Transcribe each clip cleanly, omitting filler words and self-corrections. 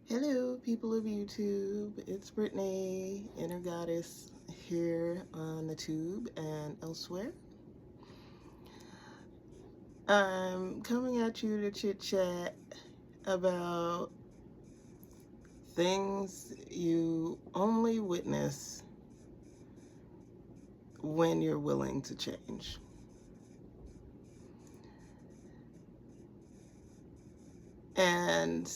Hello, people of YouTube. It's Brittany, Inner Goddess, here on the tube and elsewhere. I'm coming at you to chit chat about things you only witness when you're willing to change. And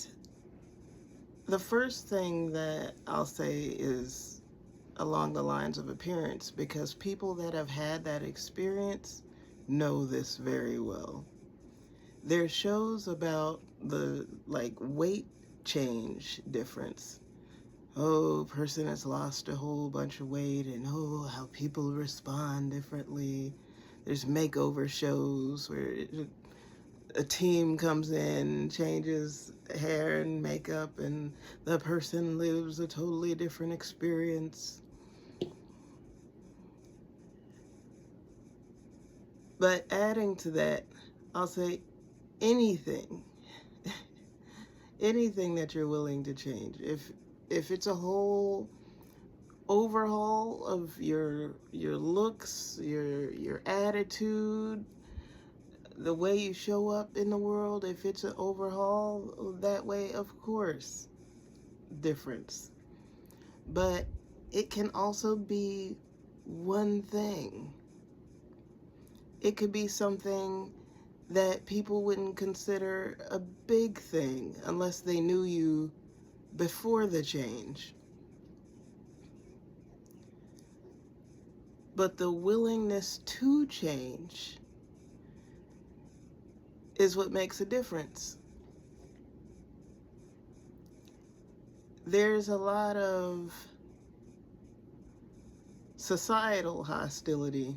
the first thing that I'll say is along the lines of appearance, because people that have had that experience know this very well. There's shows about the weight change difference. Oh, person has lost a whole bunch of weight, and oh, how people respond differently. There's makeover shows where a team comes in, changes hair and makeup, and the person lives a totally different experience. But adding to that, I'll say anything, anything that you're willing to change. If it's a whole overhaul of your looks, your attitude, the way you show up in the world, if it's an overhaul that way, of course, difference. But it can also be one thing. It could be something that people wouldn't consider a big thing unless they knew you before the change. But the willingness to change is what makes a difference. There's a lot of societal hostility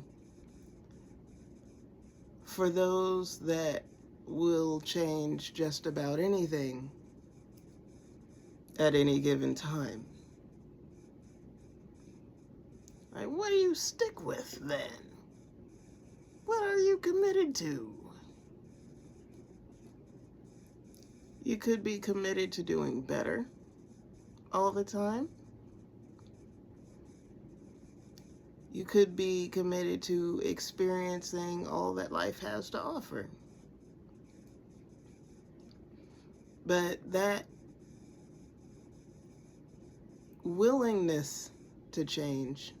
for those that will change just about anything at any given time. Like, what do you stick with then? What are you committed to? You could be committed to doing better all the time. You could be committed to experiencing all that life has to offer. But that willingness to change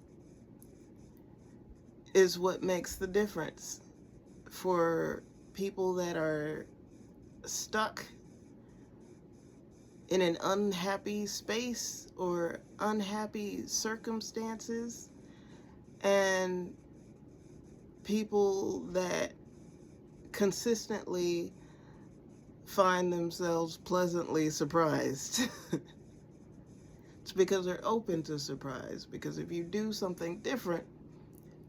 is what makes the difference for people that are stuck in an unhappy space or unhappy circumstances, and people that consistently find themselves pleasantly surprised. It's because they're open to surprise, because if you do something different,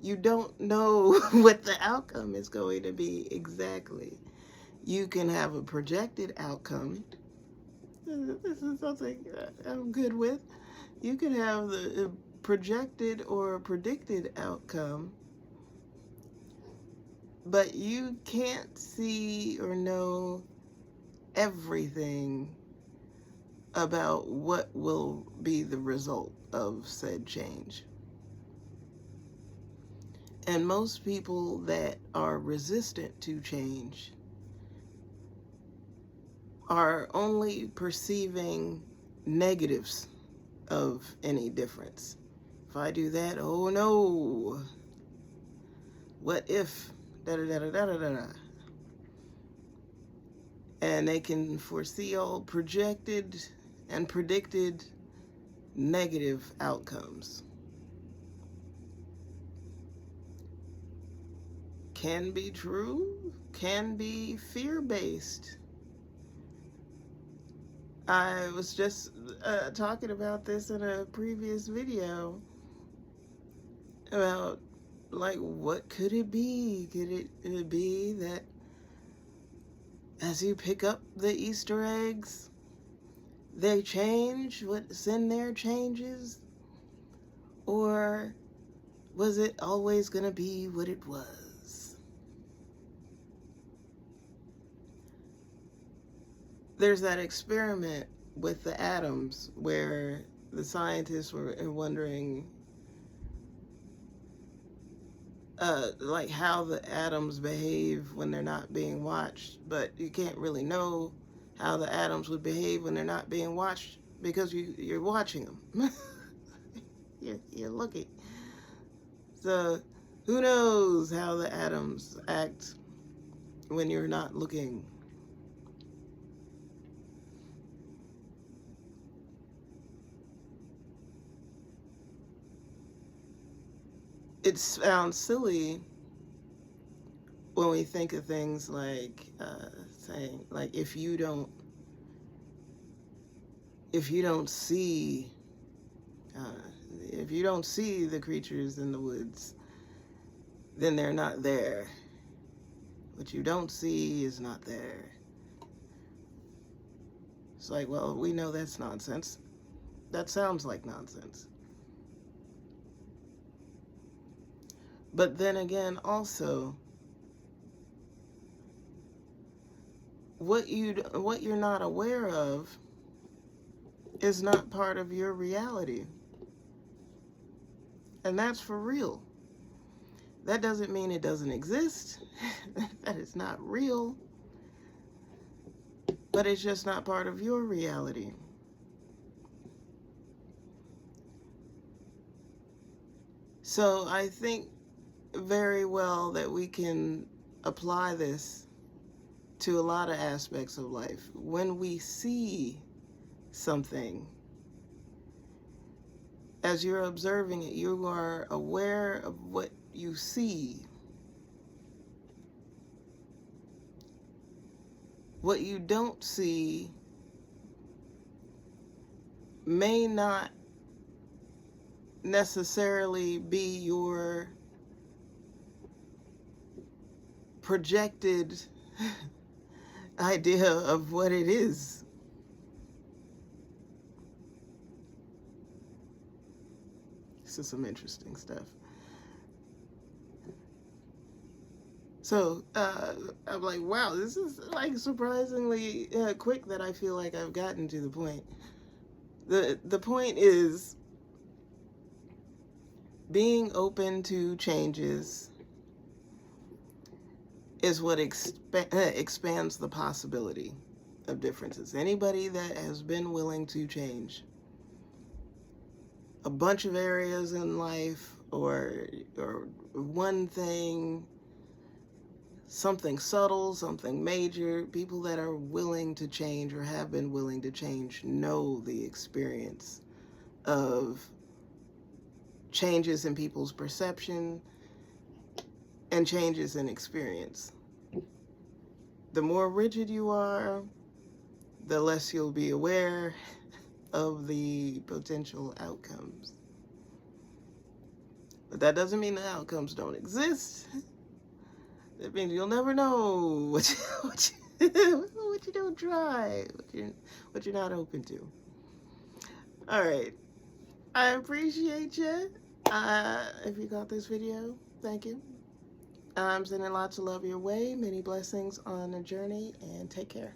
you don't know what the outcome is going to be exactly. You can have a projected outcome. This is something I'm good with. You can have the projected or predicted outcome, but you can't see or know everything about what will be the result of said change. And most people that are resistant to change are only perceiving negatives of any difference. If I do that, oh no, what if, da da da da da da da. And they can foresee all projected and predicted negative outcomes. Can be true, can be fear-based. I was just talking about this in a previous video about, like, what could it be? Could it be that as you pick up the Easter eggs, they change, what's in there changes? Or was it always going to be what it was? There's that experiment with the atoms, where the scientists were wondering like how the atoms behave when they're not being watched, but you can't really know how the atoms would behave when they're not being watched because you're watching them. you're looking. So who knows how the atoms act when you're not looking? It sounds silly when we think of things like saying, like, if you don't see if you don't see the creatures in the woods, then they're not there. What you don't see is not there. It's like, well, we know that's nonsense. That sounds like nonsense. But then again, also, what you're not aware of is not part of your reality. And that's for real. That doesn't mean it doesn't exist. That is not real. But it's just not part of your reality. So I think very well that we can apply this to a lot of aspects of life. When we see something, as you're observing it, you are aware of what you see. What you don't see may not necessarily be your projected idea of what it is. This is some interesting stuff. So I'm like, wow, this is like surprisingly quick that I feel like I've gotten to the point. The point is being open to changes is what expands the possibility of differences. Anybody that has been willing to change a bunch of areas in life, or one thing, something subtle, something major, people that are willing to change or have been willing to change know the experience of changes in people's perception and changes in experience. The more rigid you are, the less you'll be aware of the potential outcomes. But that doesn't mean the outcomes don't exist. That means you'll never know what you don't try, what you're not open to. All right. I appreciate you. If you got this video, thank you. I'm sending lots of love your way. Many blessings on the journey, and take care.